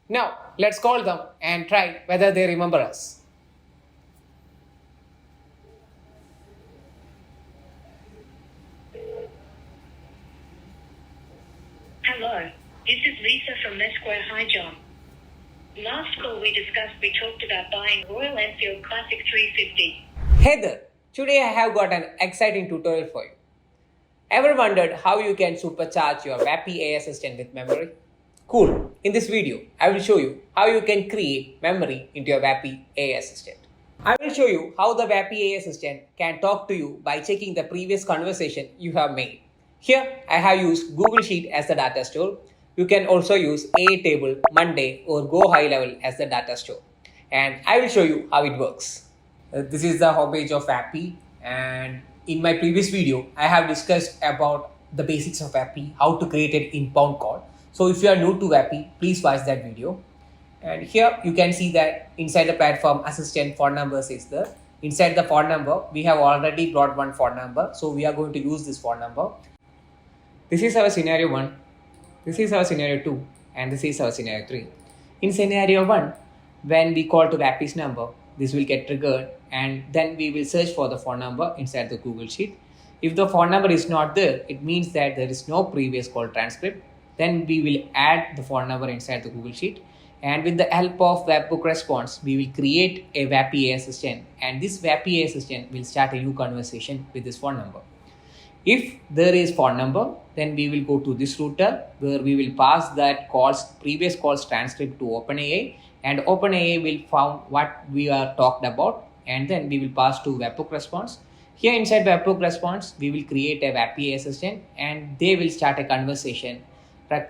Now, let's call them and try whether they remember us. Hello, this is Lisa from Mesquite. Hi, John. Last call we talked about buying Royal Enfield Classic 350. Hey there, today I have got an exciting tutorial for you. Ever wondered how you can supercharge your VAPI AI Assistant with memory? Cool, in this video, I will show you how you can create memory into your VAPI AI Assistant. I will show you how the VAPI AI Assistant can talk to you by checking the previous conversation you have made. Here, I have used Google Sheet as the data store. You can also use Airtable, Monday, or Go High Level as the data store. And I will show you how it works. This is the homepage of VAPI, and in my previous video, I have discussed about the basics of VAPI, how to create an inbound call. So if you are new to VAPI, please watch that video. And here you can see that inside the platform assistant phone numbers is there. Inside the phone number, we have already brought one phone number. So we are going to use this phone number. This is our scenario 1. This is our scenario 2. And this is our scenario 3. In scenario 1, when we call to VAPI's number, this will get triggered and then we will search for the phone number inside the Google Sheet. If the phone number is not there, it means that there is no previous call transcript. Then we will add the phone number inside the Google Sheet. And with the help of webhook response, we will create a VAPI AI Assistant. And this VAPI AI Assistant will start a new conversation with this phone number. If there is phone number, then we will go to this router where we will pass that previous calls transcript to OpenAI, and OpenAI will found what we are talked about, and then we will pass to webhook response. Here inside webhook response, we will create a VAPI AI Assistant and they will start a conversation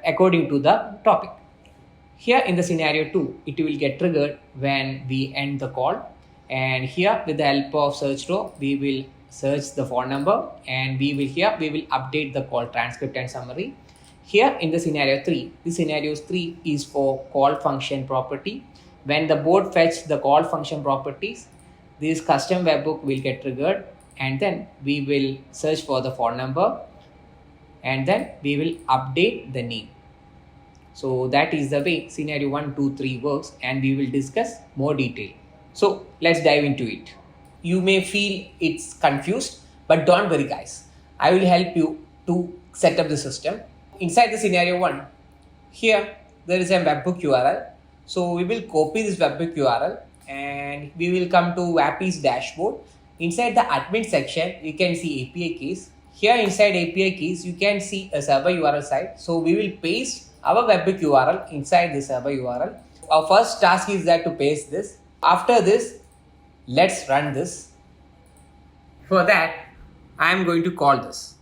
according to the topic. Here in the scenario 2, it will get triggered when we end the call, and here with the help of search row, we will search the phone number and we will update the call transcript and summary. Here in the scenario 3, this scenario 3 is for call function property. When the board fetch the call function properties, this custom webhook will get triggered, and then we will search for the phone number and then we will update the name. So that is the way scenario 1, 2, 3 works, and we will discuss more detail. So let's dive into it. You may feel it's confused, but don't worry guys. I will help you to set up the system. Inside the scenario 1, here there is a webhook URL. So we will copy this webhook URL and we will come to VAPI's dashboard. Inside the admin section, you can see API keys. Here inside API keys, you can see a server URL site. So we will paste our webhook URL inside the server URL. Our first task is that to paste this. After this, let's run this. For that, I am going to call this.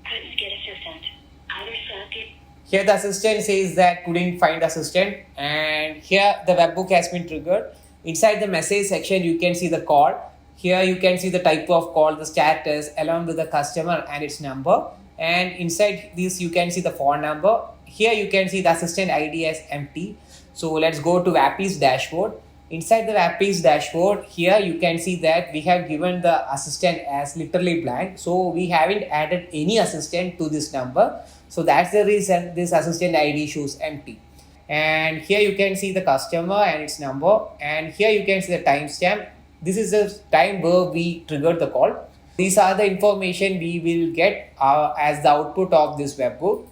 Couldn't get assistant. Other circuit. Here the assistant says that couldn't find assistant, and here the webhook has been triggered. Inside the message section, you can see the call. Here you can see the type of call, the status, along with the customer and its number. And inside this, you can see the phone number. Here you can see the assistant ID as empty. So let's go to VAPI's dashboard. Inside the VAPI's dashboard, here you can see that we have given the assistant as literally blank. So we haven't added any assistant to this number. So that's the reason this assistant ID shows empty. And here you can see the customer and its number. And here you can see the timestamp. This is the time where we triggered the call. These are the information we will get as the output of this webhook.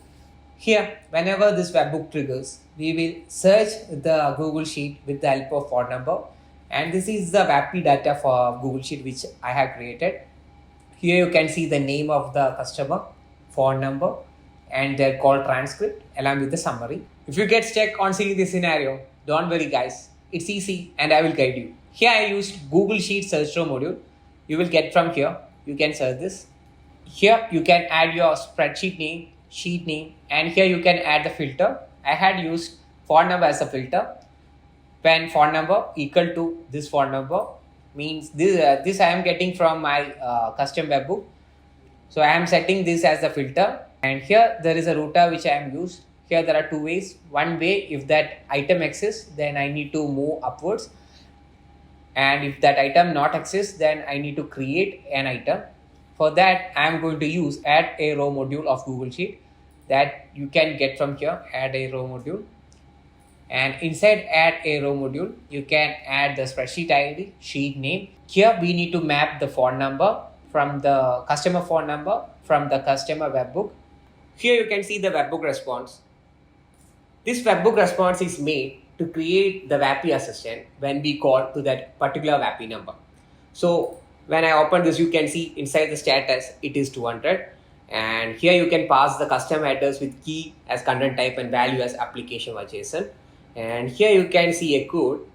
Here, whenever this webhook triggers, we will search the Google Sheet with the help of phone number. And this is the VAPI data for Google Sheet which I have created. Here you can see the name of the customer, phone number, and their call transcript along with the summary. If you get stuck on seeing this scenario, don't worry guys. It's easy and I will guide you. Here I used Google Sheet search row module. You will get from here. You can search this. Here you can add your spreadsheet name, sheet name, and here you can add the filter. I had used phone number as a filter. When phone number equal to this phone number means this I am getting from my custom webhook. So I am setting this as the filter, and here there is a router which I am used. Here there are two ways. One way, if that item exists, then I need to move upwards. And if that item not exists, then I need to create an item. For that, I am going to use add a row module of Google Sheet that you can get from here, add a row module. And inside add a row module, you can add the spreadsheet ID, sheet name. Here we need to map the phone number from the customer phone number from the customer webbook. Here you can see the webbook response. This webbook response is made to create the VAPI assistant when we call to that particular VAPI number. So when I open this, you can see inside the status, it is 200. And here you can pass the custom headers with key as content type and value as application or JSON. And here you can see a code.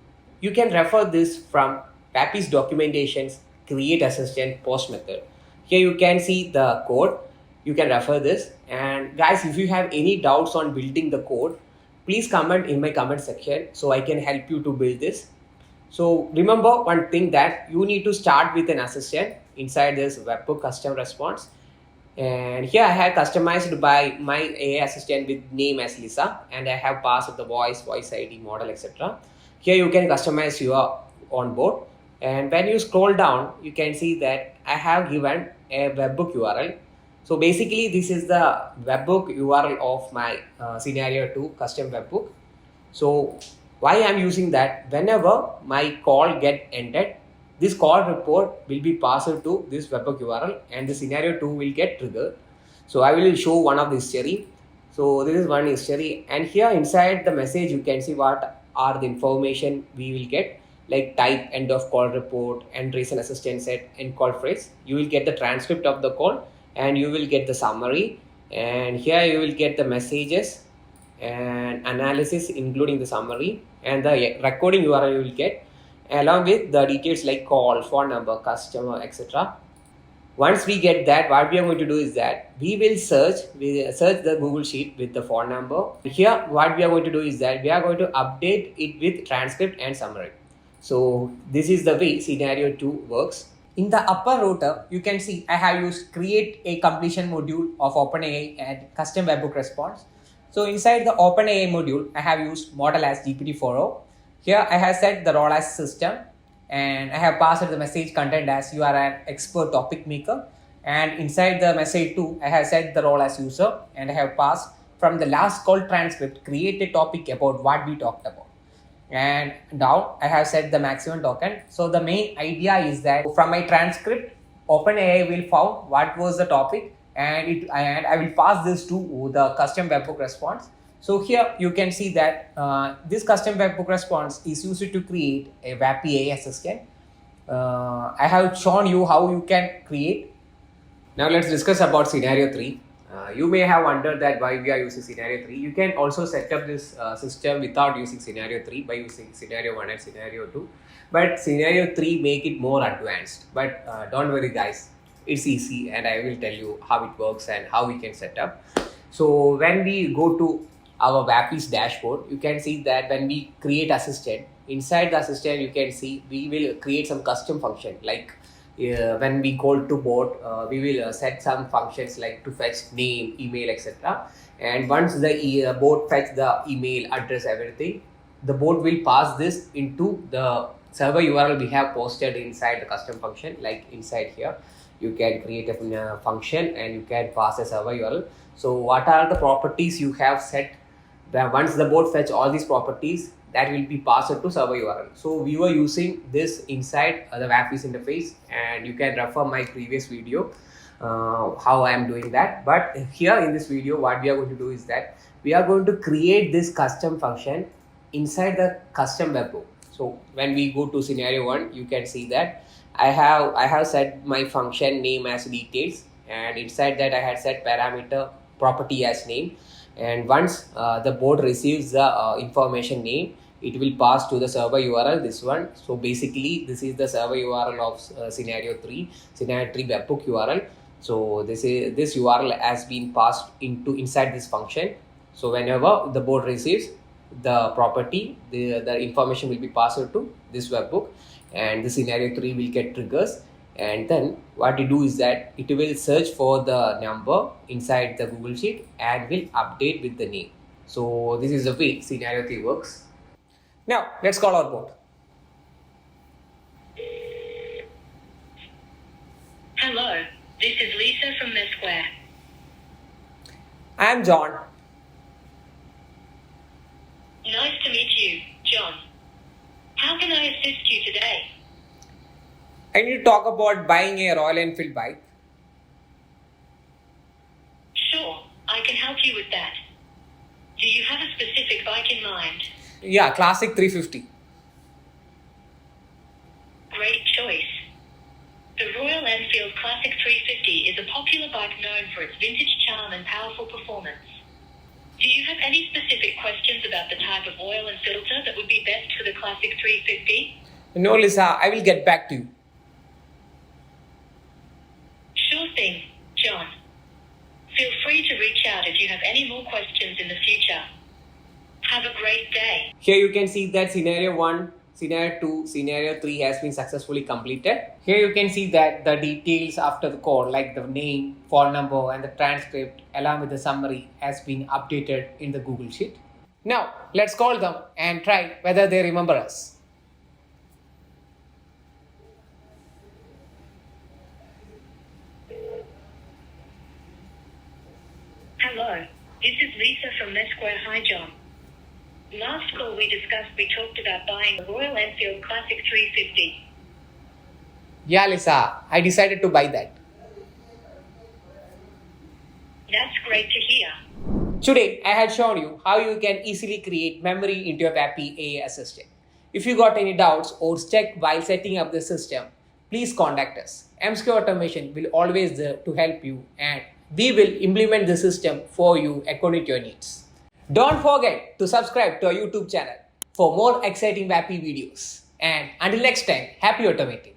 You can refer this from VAPI's documentations, create assistant post method. Here you can see the code. You can refer this. And guys, if you have any doubts on building the code, please comment in my comment section so I can help you to build this. So remember one thing, that you need to start with an assistant inside this webbook custom response. And here I have customized by my AI assistant with name as Lisa, and I have passed the voice ID, model, etc. Here you can customize your onboard. And when you scroll down, you can see that I have given a webbook URL. So basically this is the webbook URL of my scenario 2 custom webbook. So why I'm using that, whenever my call get ended, this call report will be passed to this webbook URL and the scenario 2 will get triggered. So I will show one of the history. So this is one history, and here inside the message you can see what are the information we will get, like type, end of call report, and reason assistant set, end call phrase. You will get the transcript of the call and you will get the summary, and here you will get the messages and analysis including the summary, and the recording URL you will get along with the details like call, phone number, customer, etc. Once we get that, what we are going to do is that we will search the Google Sheet with the phone number. Here what we are going to do is that we are going to update it with transcript and summary. So this is the way scenario 2 works. In the upper rotor, you can see I have used create a completion module of OpenAI and custom webbook response. So inside the OpenAI module, I have used model as GPT-4o. Here I have set the role as system, and I have passed the message content as you are an expert topic maker. And inside the message 2, I have set the role as user, and I have passed from the last call transcript, create a topic about what we talked about. And down I have set the maximum token. So the main idea is that from my transcript, OpenAI will found what was the topic, and I will pass this to the custom webbook response. So here you can see that this custom webbook response is used to create a VAPI AI Assistant. I have shown you how you can create. Now let's discuss about scenario 3. You may have wondered that why we are using scenario 3. You can also set up this system without using scenario 3 by using scenario 1 and scenario 2. But scenario 3 make it more advanced. But don't worry guys, it's easy, and I will tell you how it works and how we can set up. So when we go to our VAPI's dashboard, you can see that when we create assistant, inside the assistant you can see we will create some custom function, like when we call to bot, we will set some functions like to fetch name, email, etc. And once the bot fetch the email address, everything, the bot will pass this into the server URL we have posted inside the custom function. Like inside here you can create a function and you can pass a server URL. So what are the properties you have set? Once the bot fetch all these properties, that will be passed to server URL. So we were using this inside the VAPI's interface, and you can refer my previous video how I am doing that. But here in this video, what we are going to do is that we are going to create this custom function inside the custom webbook. So when we go to scenario 1, you can see that I have set my function name as details, and inside that I had set parameter property as name. And once the bot receives the information name, it will pass to the server URL, this one. So basically this is the server URL of scenario 3 webbook URL. So this URL has been passed into inside this function. So whenever the bot receives the property, the information will be passed to this webbook, and the scenario 3 will get triggers. And then what you do is that it will search for the number inside the Google Sheet and will update with the name. So this is the way scenario 3 works. Now let's call our bot. Hello, this is Lisa from the Square. I am John. Nice to meet you, John. How can I assist you today? I need to talk about buying a Royal Enfield bike. Sure, I can help you with that. Do you have a specific bike in mind? Yeah, Classic 350. Great choice. The Royal Enfield Classic 350 is a popular bike known for its vintage charm and powerful performance. Do you have any specific questions about the type of oil and filter that would be best for the Classic 350? No, Lisa, I will get back to you. Sure thing, John. Feel free to reach out if you have any more questions in the future. Have a great day. Here you can see that scenario 1, scenario 2, scenario 3 has been successfully completed. Here you can see that the details after the code like the name, phone number and the transcript along with the summary has been updated in the Google Sheet. Now let's call them and try whether they remember us. Hello, this is Lisa from Mesquite High Jump. Last call we talked about buying the Royal Enfield Classic 350. Yeah, Lisa, I decided to buy that. That's great to hear. Today, I had shown you how you can easily create memory into your VAPI AI Assistant. If you got any doubts or stuck while setting up the system, please contact us. MSK Automation will always there to help you and we will implement the system for you according to your needs. Don't forget to subscribe to our YouTube channel for more exciting VAPI videos. And until next time, happy automating.